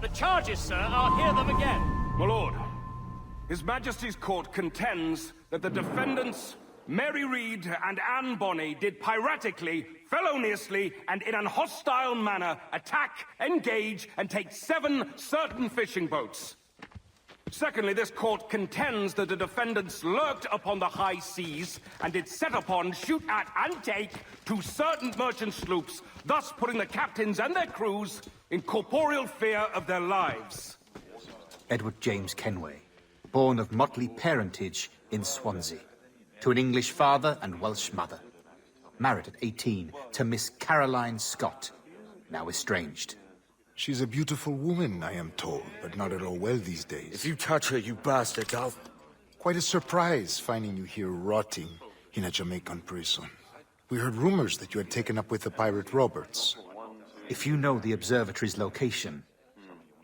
The charges, sir, I'll hear them again. My lord, His Majesty's court contends that the defendants, Mary Read and Anne Bonny, did piratically, feloniously, and in an hostile manner attack, engage, and take 7 certain fishing boats. Secondly, this court contends that the defendants lurked upon the high seas and did set upon, shoot at, and take 2 certain merchant sloops, thus putting the captains and their crews in corporeal fear of their lives. Edward James Kenway, born of motley parentage in Swansea, to an English father and Welsh mother. Married at 18 to Miss Caroline Scott, now estranged. She's a beautiful woman, I am told, but not at all well these days. If you touch her, you bastard, I'll... Quite a surprise finding you here rotting in a Jamaican prison. We heard rumors that you had taken up with the pirate Roberts. If you know the observatory's location,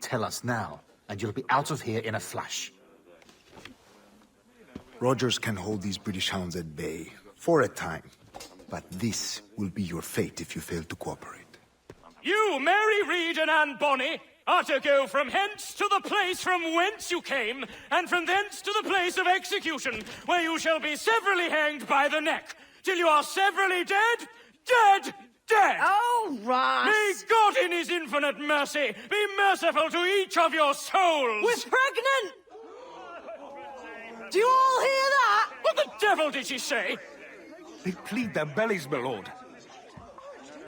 tell us now, and you'll be out of here in a flash. Rogers can hold these British hounds at bay, for a time. But this will be your fate if you fail to cooperate. You, Mary Read and Anne Bonny, are to go from hence to the place from whence you came, and from thence to the place of execution, where you shall be severally hanged by the neck, till you are severally dead, dead, dead! Oh, Ross! May God in his infinite mercy be merciful to each of your souls! We're pregnant! Do you all hear that? What the devil did she say? They plead their bellies, my lord.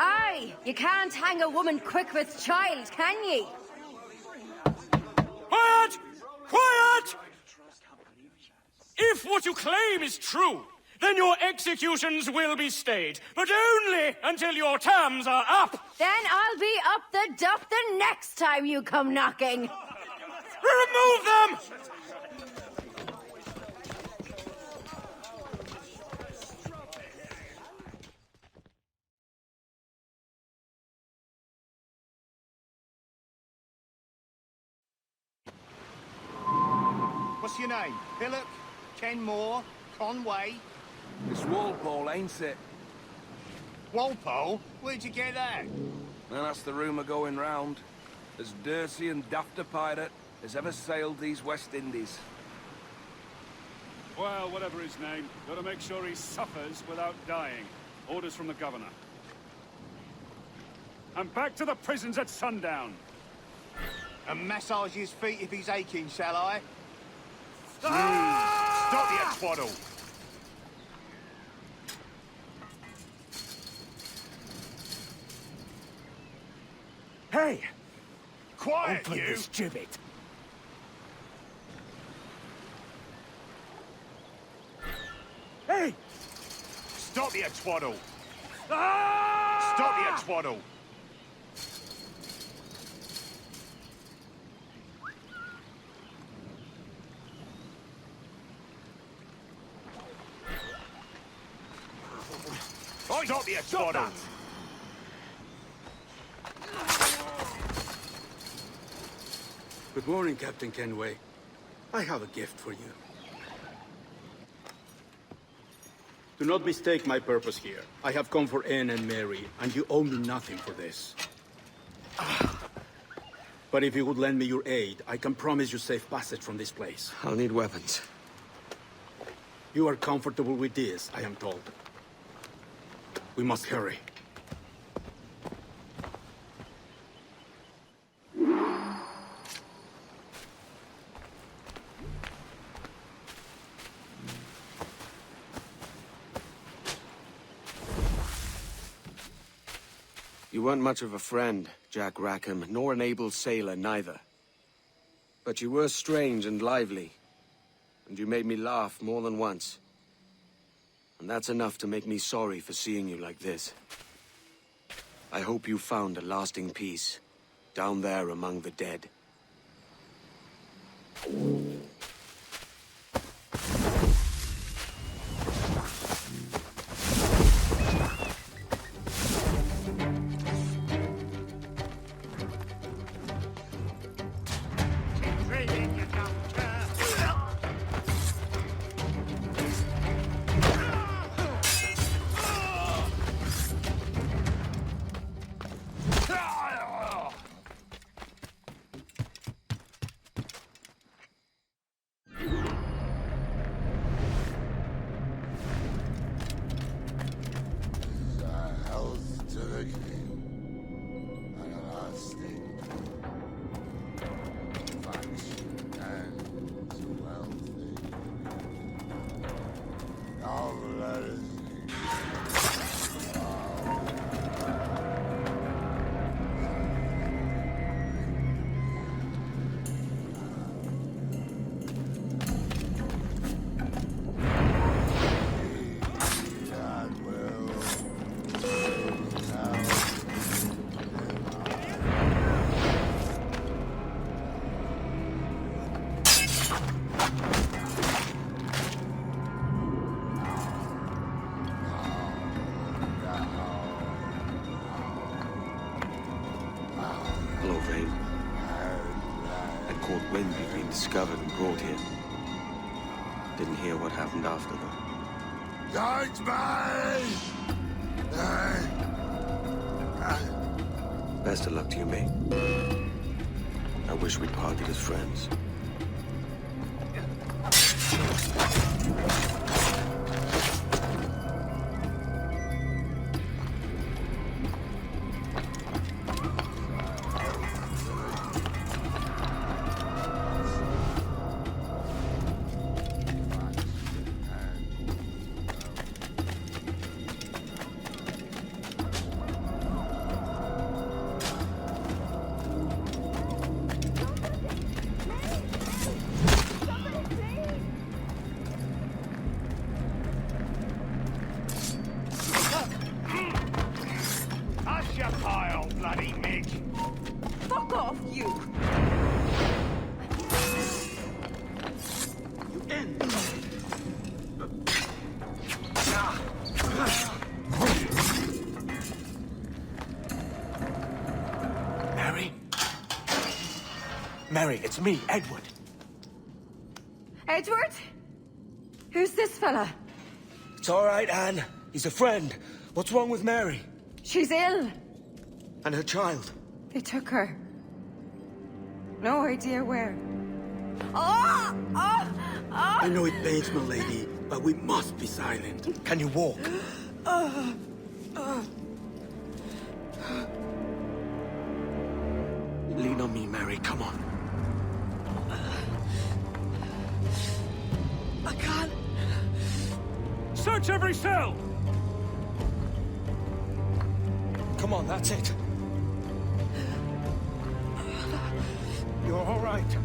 Aye, you can't hang a woman quick with child, can ye? Quiet! Quiet! If what you claim is true, then your executions will be stayed, but only until your terms are up. Then I'll be up the dup the next time you come knocking. Remove them! What's your name? Billock? Kenmore? Conway? It's Walpole, ain't it? Walpole? Where'd you get that? Well, that's the rumour going round. As dirty and daft a pirate as ever sailed these West Indies. Well, whatever his name, gotta make sure he suffers without dying. Orders from the governor. And back to the prisons at sundown. And massage his feet if he's aching, shall I? Ah! Stop your twaddle! Hey! Quiet, Open you! this gibbet! Hey! Stop your twaddle! Ah! Stop your twaddle! Stop your twaddle! Good morning, Captain Kenway. I have a gift for you. Do not mistake my purpose here. I have come for Anne and Mary, and you owe me nothing for this. But if you would lend me your aid, I can promise you safe passage from this place. I'll need weapons. You are comfortable with this, I am told. We must hurry. You weren't much of a friend, Jack Rackham, nor an able sailor neither. But you were strange and lively. And you made me laugh more than once. And that's enough to make me sorry for seeing you like this. I hope you found a lasting peace, down there among the dead. Discovered and brought here. Didn't hear what happened after, though. Don't me! Best of luck to you, mate. I wish we'd parted as friends. Mary, it's me, Edward. Edward? Who's this fella? It's all right, Anne. He's a friend. What's wrong with Mary? She's ill. And her child? They took her. No idea where. Oh! Oh! Oh! I know it pains my lady, but we must be silent. Can you walk? Lean on me, Mary. Come on. I can't. Search every cell! Come on, that's it. You're all right.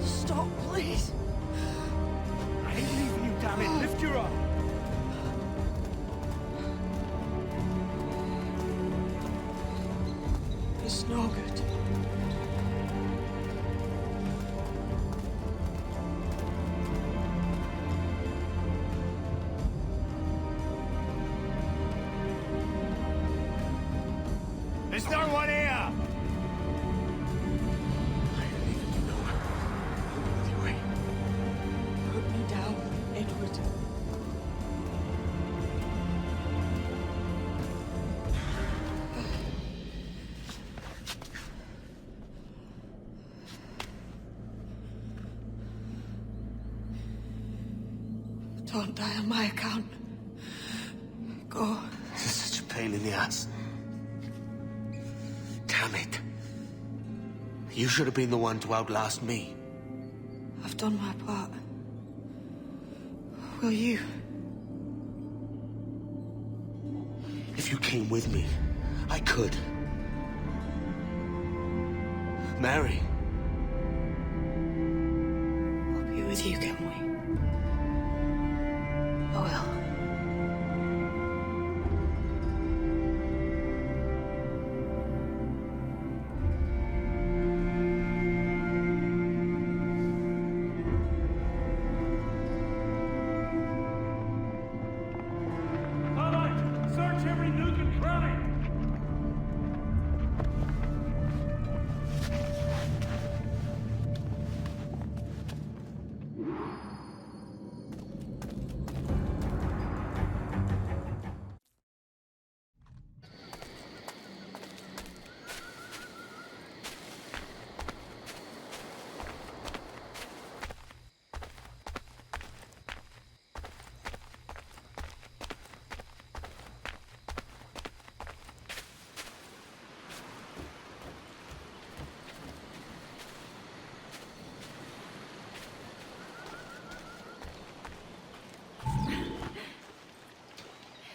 Stop, please. I ain't leaving you, damn it. Lift your arm. It's no good. There's no one here! Put me down, Edward. Don't die on my account. pain in the ass. Damn it. You should have been the one to outlast me. I've done my part. Will you? If you came with me, I could. Mary. I'll be with you, Kenway. I will. Search every nook and cranny!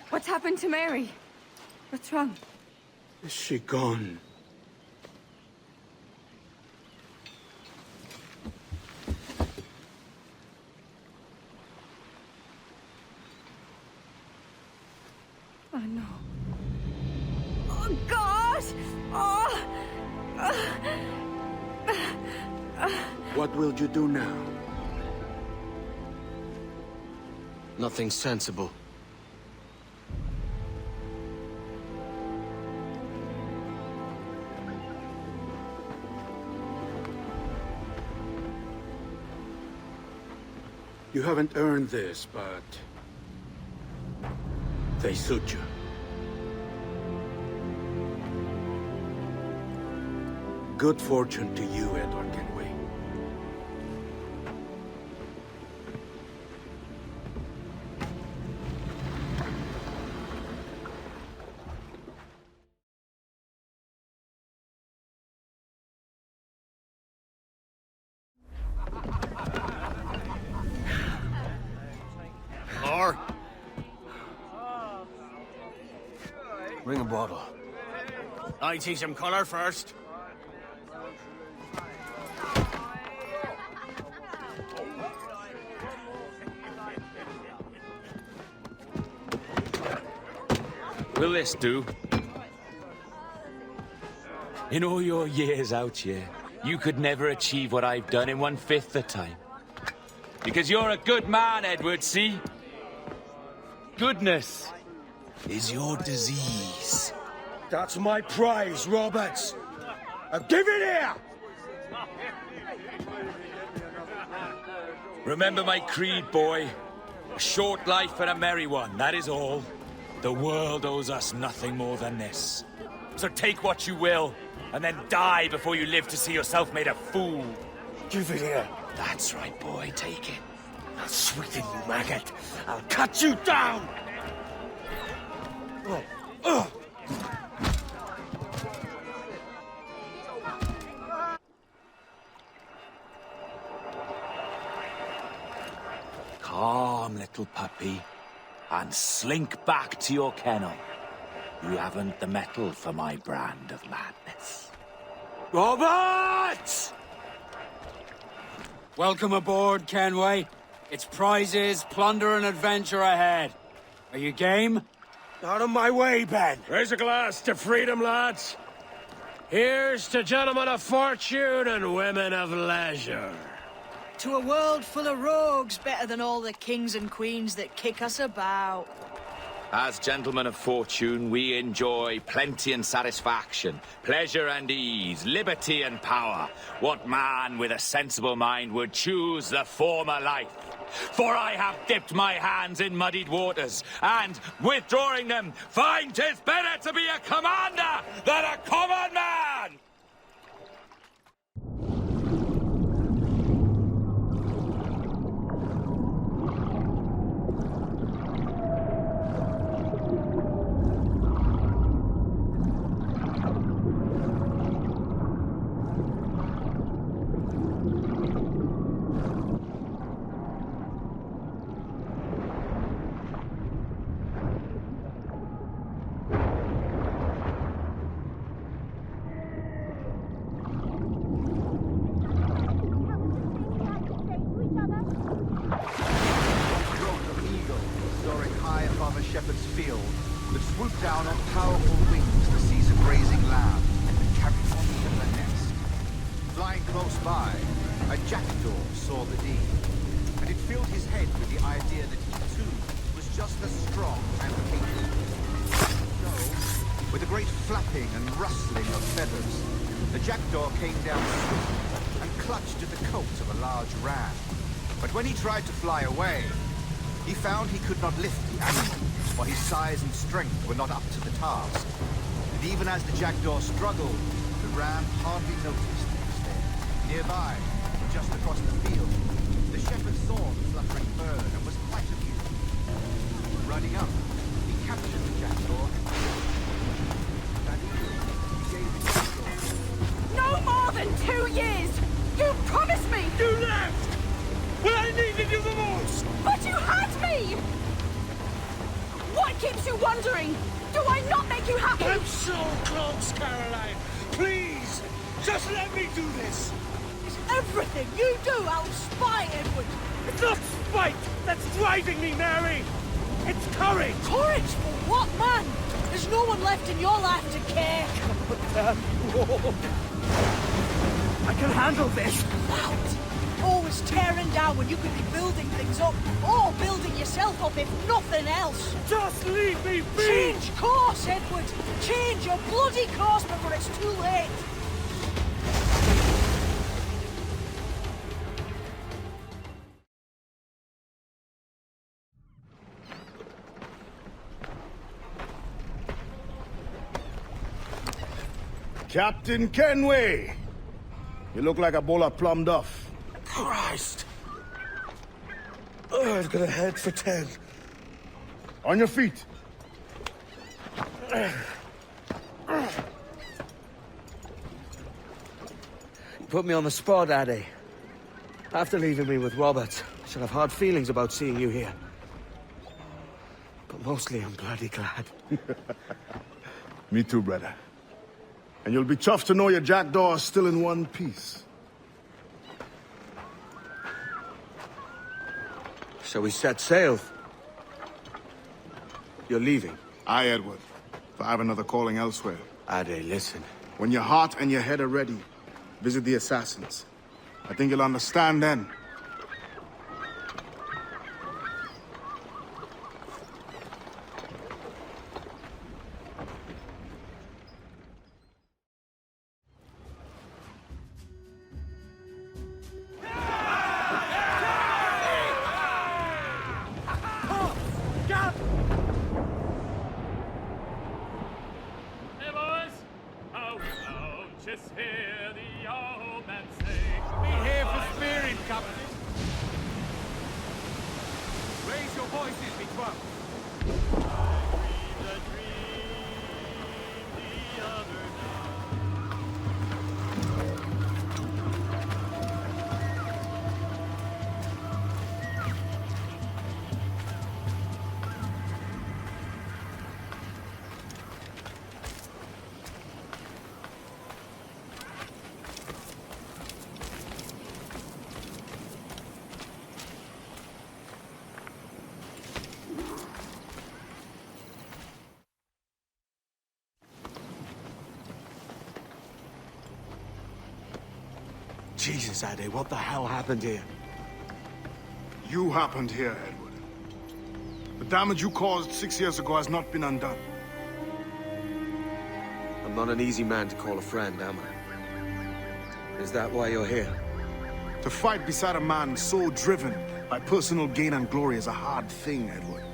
What's happened to Mary? What's wrong? Is she gone? Oh, no. Oh, God! Oh! What will you do now? Nothing sensible. You haven't earned this, but they suit you. Good fortune to you, Edward Kenway. Or bring a bottle. I see some color first. Will this do? In all your years out here, you could never achieve what I've done in 1/5 the time. Because you're a good man, Edward, see? Goodness is your disease. That's my prize, Roberts. Give it here! Remember my creed, boy. A short life and a merry one, that is all. The world owes us nothing more than this. So take what you will, and then die before you live to see yourself made a fool. Give it here. That's right, boy, take it. I'll sweeten you, maggot. I'll cut you down! Calm, little puppy, and slink back to your kennel. You haven't the mettle for my brand of madness. Roberts! Welcome aboard, Kenway. It's prizes, plunder, and adventure ahead. Are you game? Out of my way, Ben! Raise a glass to freedom, lads. Here's to gentlemen of fortune and women of leisure. To a world full of rogues, better than all the kings and queens that kick us about. As gentlemen of fortune, we enjoy plenty and satisfaction, pleasure and ease, liberty and power. What man with a sensible mind would choose the former life? For I have dipped my hands in muddied waters, and, withdrawing them, find 'tis better to be a commander than a common man! field that swooped down on powerful wings to seize a grazing lamb and carry it on to the nest. Flying close by, a jackdaw saw the deed, and it filled his head with the idea that he too was just as strong and capable. So, with a great flapping and rustling of feathers, the jackdaw came down swiftly and clutched at the coat of a large ram. But when he tried to fly away, he found he could not lift the animal, for his size and strength were not up to the task. And even as the jackdaw struggled, the ram hardly noticed that he was there. Nearby, just across the field, the shepherd saw the fluttering bird and was quite amused. Running up, he captured the jackdaw and that evening, he gave it to the No more than 2 years! You promised me! You left! When I needed you the most! But you had me! What keeps you wondering? Do I not make you happy? I'm so close, Caroline! Please! Just let me do this! It's everything you do out of spite, Edward! It's not spite that's driving me, Mary! It's courage! Courage for what, man? There's no one left in your life to care. I can handle this! Out! Always tearing down when you could be building things up, or building yourself up if nothing else. Just leave me be! Change course, Edward! Change your bloody course before it's too late! Captain Kenway! You look like a bowl of plum duff. Christ! Oh, I've got a head for 10. On your feet. You put me on the spot, Addy. After leaving me with Robert, I should have hard feelings about seeing you here. But mostly I'm bloody glad. Me too, brother. And you'll be chuffed to know your jackdaw is still in one piece. So we set sail. You're leaving? Aye, Edward. If I have another calling elsewhere. Ade, listen. When your heart and your head are ready, visit the Assassins. I think you'll understand then. Jesus, Ade, what the hell happened here? You happened here, Edward. The damage you caused 6 years ago has not been undone. I'm not an easy man to call a friend, am I? Is that why you're here? To fight beside a man so driven by personal gain and glory is a hard thing, Edward.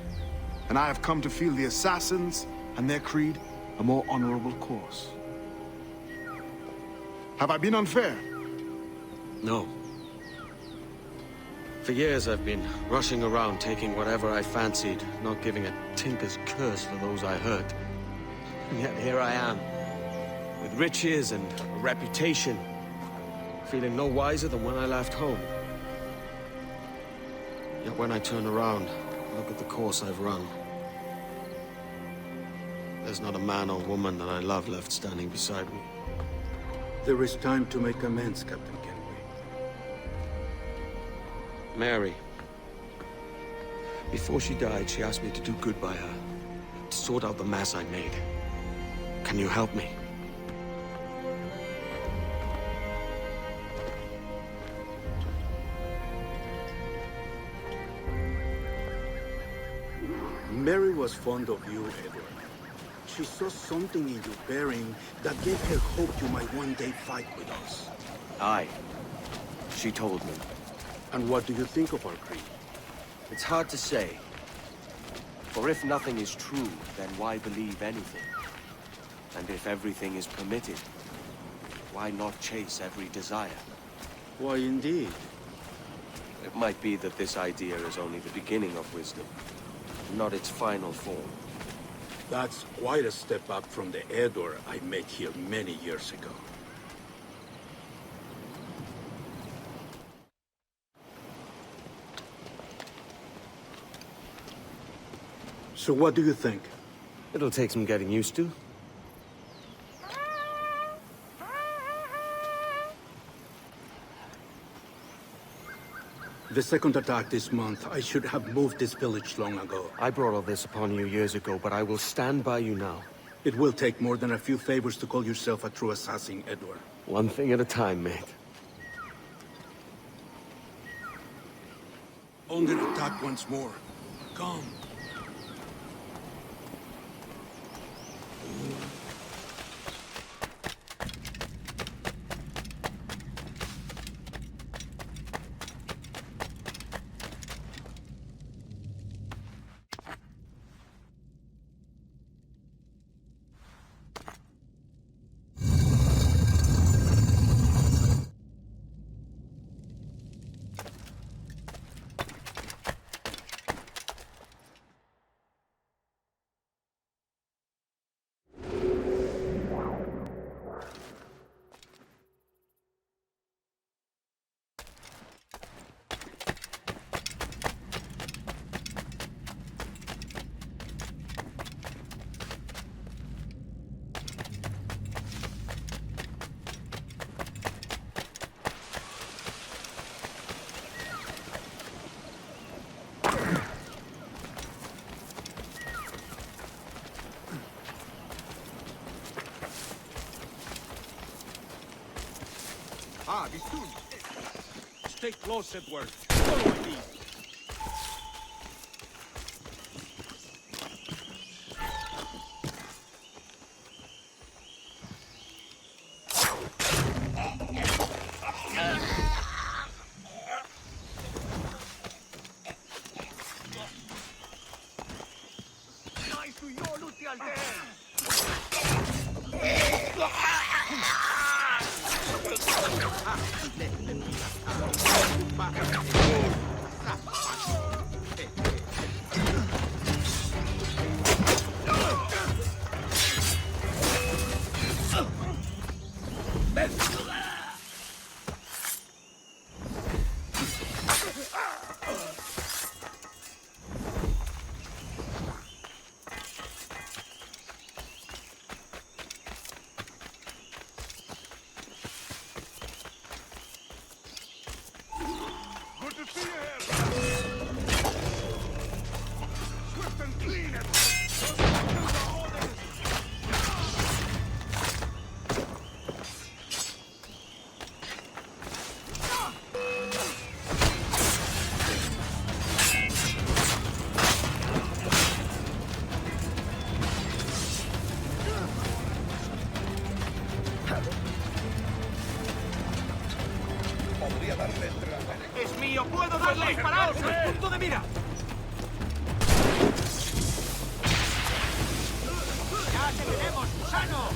And I have come to feel the Assassins and their creed a more honorable course. Have I been unfair? No. For years I've been rushing around taking whatever I fancied, not giving a tinker's curse for those I hurt. And yet here I am, with riches and a reputation, feeling no wiser than when I left home. Yet when I turn around, look at the course I've run. There's not a man or woman that I love left standing beside me. There is time to make amends, Captain Kenway. Mary. Before she died, she asked me to do good by her. to sort out the mess I made. Can you help me? Mary was fond of you, Edward. She saw something in your bearing that gave her hope you might one day fight with us. Aye. She told me. And what do you think of our creed? It's hard to say. For if nothing is true, then why believe anything? And if everything is permitted, why not chase every desire? Why, indeed. It might be that this idea is only the beginning of wisdom, not its final form. That's quite a step up from the Edward I met here many years ago. So what do you think? It'll take some getting used to. The second attack this month, I should have moved this village long ago. I brought all this upon you years ago, but I will stand by you now. It will take more than a few favors to call yourself a true assassin, Edward. One thing at a time, mate. Under attack once more. Come. Be soon. Stay close, Edward. Follow me. ¡Es mío! ¡Puedo darle disparados! ¡El punto de mira! ¡Ya te tenemos, gusano!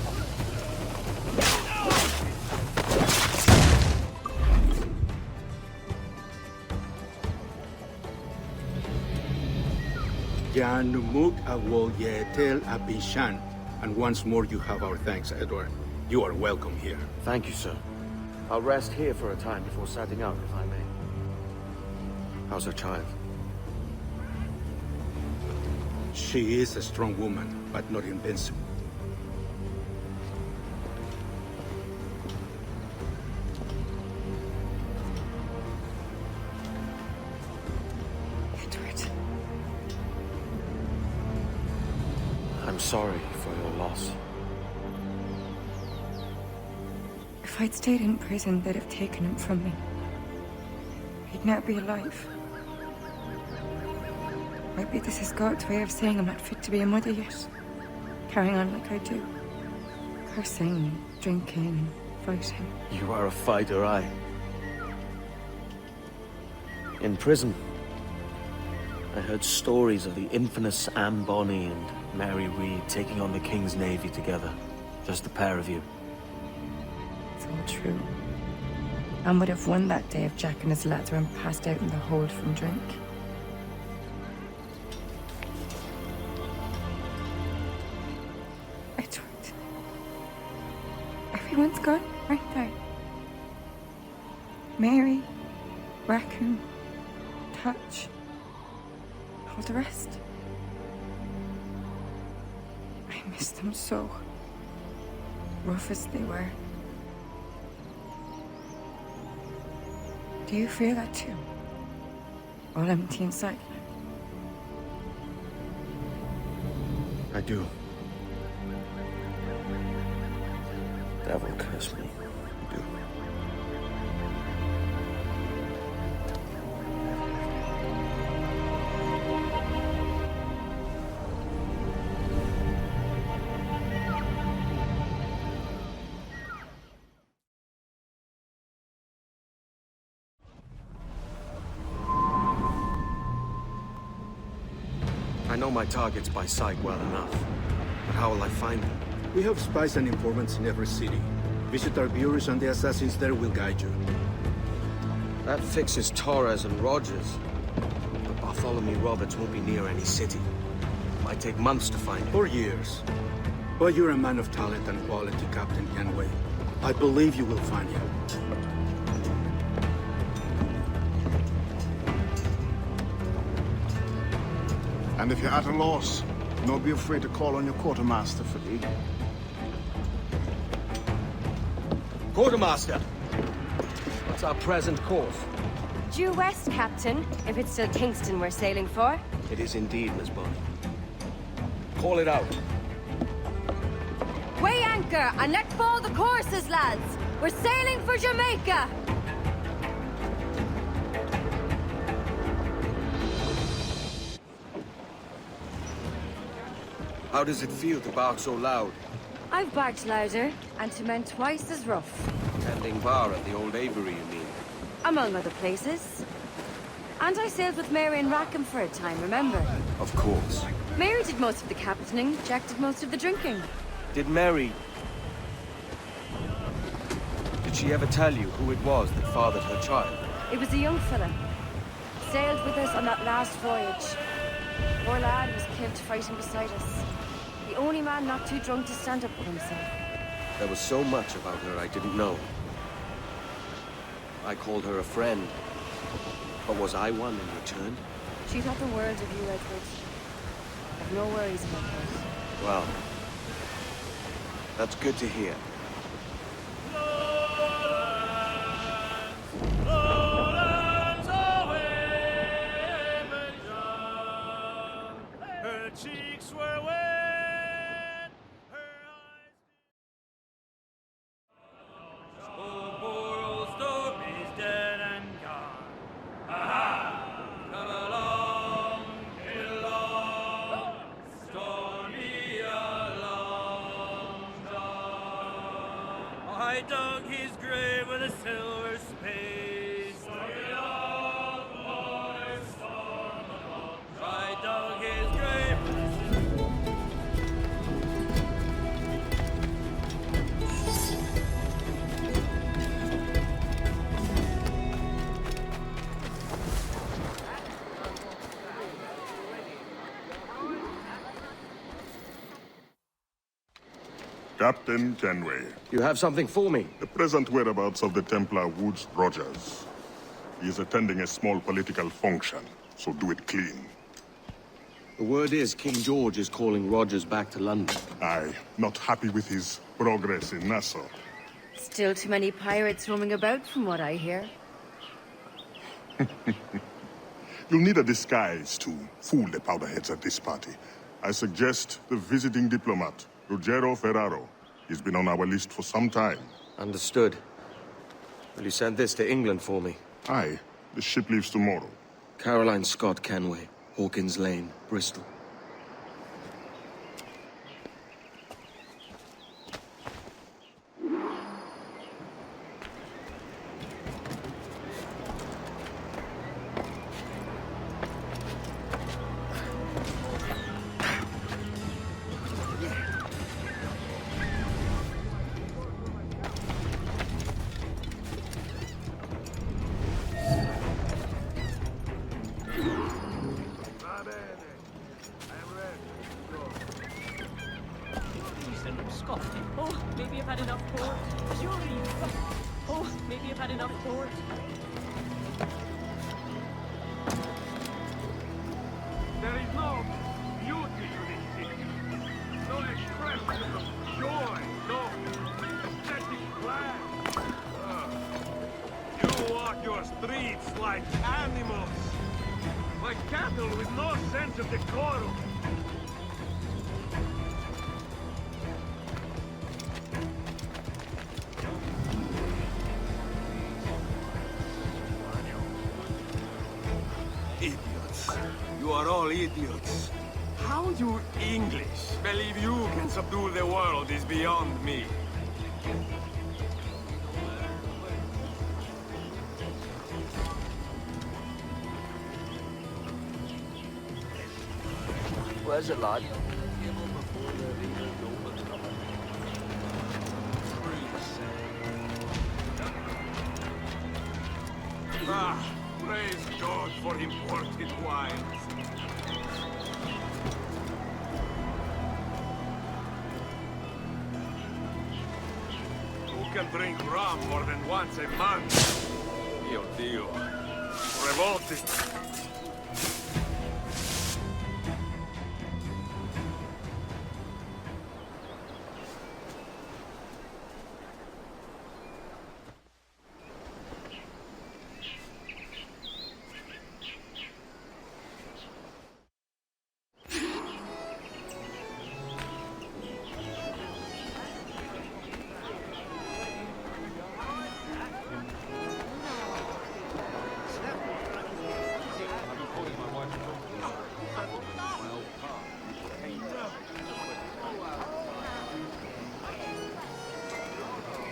Jan Muk Awol Yetel Abishan. And once more you have our thanks, Edward. You are welcome here. Thank you, sir. I'll rest here for a time before setting out, if I may. How's her child? She is a strong woman, but not invincible. I'm sorry for your loss. If I'd stayed in prison, they'd have taken him from me. He'd now be alive. Maybe this is God's way of saying I'm not fit to be a mother yet. Carrying on like I do. Cursing, drinking, fighting. You are a fighter, aye. In prison, I heard stories of the infamous Anne Bonny and Mary Read taking on the King's Navy together. Just the pair of you. It's all true. Anne would have won that day if Jack and his lads weren't passed out in the hold from drink. I don't. Everyone's gone, aren't they? Mary, Rackham, Touch, all the rest. I miss them so. Rough as they were. Do you feel that too? All empty inside now? I do. Devil curse me. I do. I know my targets by sight well enough, but how will I find them? We have spies and informants in every city. Visit our bureaus and the assassins there will guide you. That fixes Torres and Rogers. But Bartholomew Roberts won't be near any city. Might take months to find him. Or years. But you're a man of talent and quality, Captain Kenway. I believe you will find him. And if you're at a loss, don't be afraid to call on your quartermaster for aid. Quartermaster! What's our present course? Due west, Captain, if it's still Kingston we're sailing for. It is indeed, Miss Bonny. Call it out. Weigh anchor and let fall the courses, lads! We're sailing for Jamaica! How does it feel to bark so loud? I've barked louder, and to men twice as rough. Tending bar at the old Avery, you mean? Among other places. And I sailed with Mary and Rackham for a time, remember? Of course. Mary did most of the captaining, Jack did most of the drinking. Did Mary... Did she ever tell you who it was that fathered her child? It was a young fella. Sailed with us on that last voyage. Poor lad was killed fighting beside us. The only man not too drunk to stand up for himself. There was so much about her I didn't know. I called her a friend. But was I one in return? She thought the world of you, Edward. I've no worries about that. Well, that's good to hear. Her cheeks were wet, her eyes... Oh, poor old Storm is dead and gone. Aha! Come along, get along, Stormy along, John. I dug his grave with a silver spade. Storm along, boys, storm along. I dug his grave with a Captain Kenway. You have something for me? The present whereabouts of the Templar Woods Rogers. He is attending a small political function, so do it clean. The word is King George is calling Rogers back to London. Aye, not happy with his progress in Nassau. Still too many pirates roaming about, from what I hear. You'll need a disguise to fool the powderheads at this party. I suggest the visiting diplomat, Ruggiero Ferraro. He's been on our list for some time. Understood. Will you send this to England for me? Aye. The ship leaves tomorrow. Caroline Scott Kenway, Hawkins Lane, Bristol. Oh, maybe I've had enough port. Oh, maybe I've had enough port. There is no beauty to this city. No expression of joy. No aesthetic plan. You walk your streets like animals. Like cattle with no sense of decorum. Idiots. You are all idiots. How you English believe you can subdue the world is beyond me. Where's it, lad? Ah, praise God for imported wines. Who can drink rum more than once a month? Mio Dio. Revolting.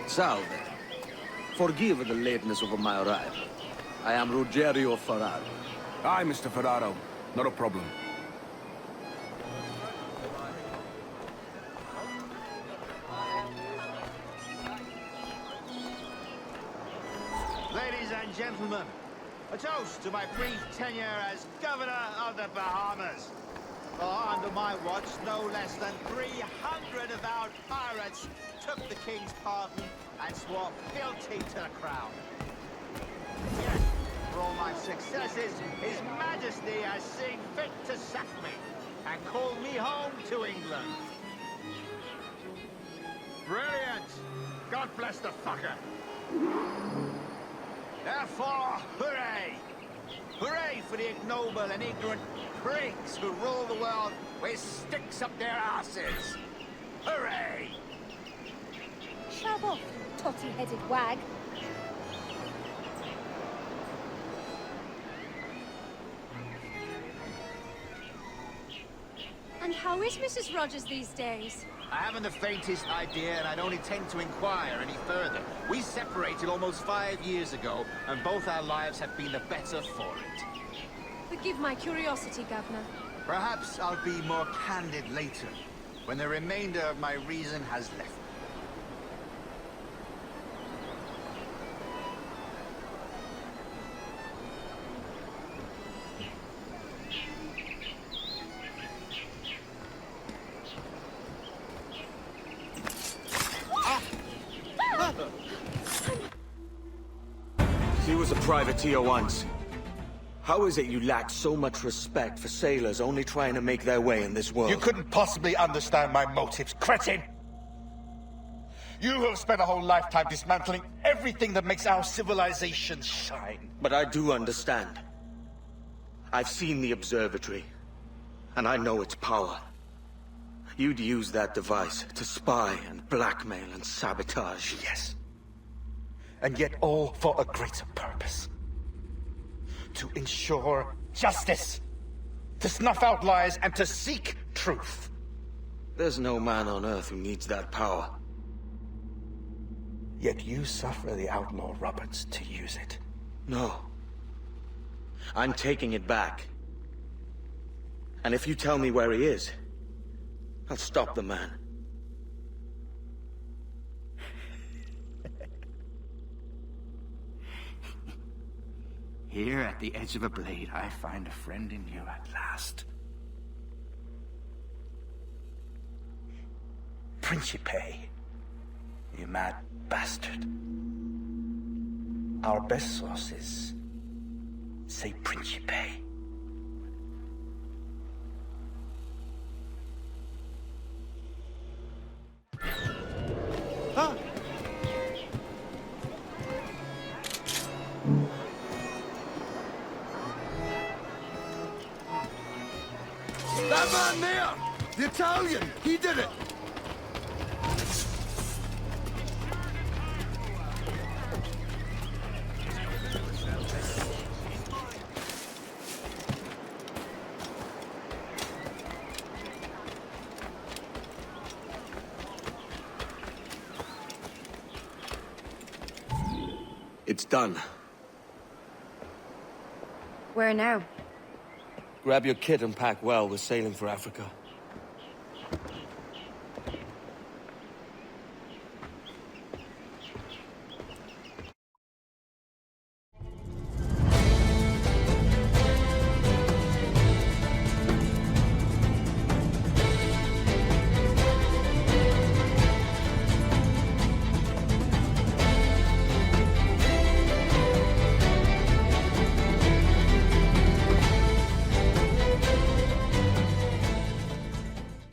Salve. Forgive the lateness of my arrival. I am Ruggiero Ferraro. Aye, Mr. Ferraro. Not a problem. Ladies and gentlemen, a toast to my brief tenure as Governor of the Bahamas. For under my watch, no less than 300 avowed pirates took the King's pardon and swore fealty to the crown. Yet, for all my successes, His Majesty has seen fit to sack me and call me home to England. Brilliant! God bless the fucker! Therefore, hooray! Hooray for the ignoble and ignorant prigs who rule the world with sticks up their asses! Hooray! Shove off, totty-headed wag. And how is Mrs. Rogers these days? I haven't the faintest idea, and I don't intend to inquire any further. We separated almost 5 years ago, and both our lives have been the better for it. Forgive my curiosity, Governor. Perhaps I'll be more candid later, when the remainder of my reason has left me. He was a privateer once. How is it you lack so much respect for sailors only trying to make their way in this world? You couldn't possibly understand my motives, cretin! You have spent a whole lifetime dismantling everything that makes our civilization shine. But I do understand. I've seen the observatory, and I know its power. You'd use that device to spy and blackmail and sabotage. Yes. And yet all for a greater purpose. To ensure justice. To snuff out lies and to seek truth. There's no man on Earth who needs that power. Yet you suffer the outlaw Roberts to use it. No. I'm taking it back. And if you tell me where he is, I'll stop the man. Here at the edge of a blade, I find a friend in you at last. Principe, you mad bastard. Our best sources say Principe. Huh? That man there! The Italian! He did it! It's done. Where now? Grab your kit and pack well. We're sailing for Africa.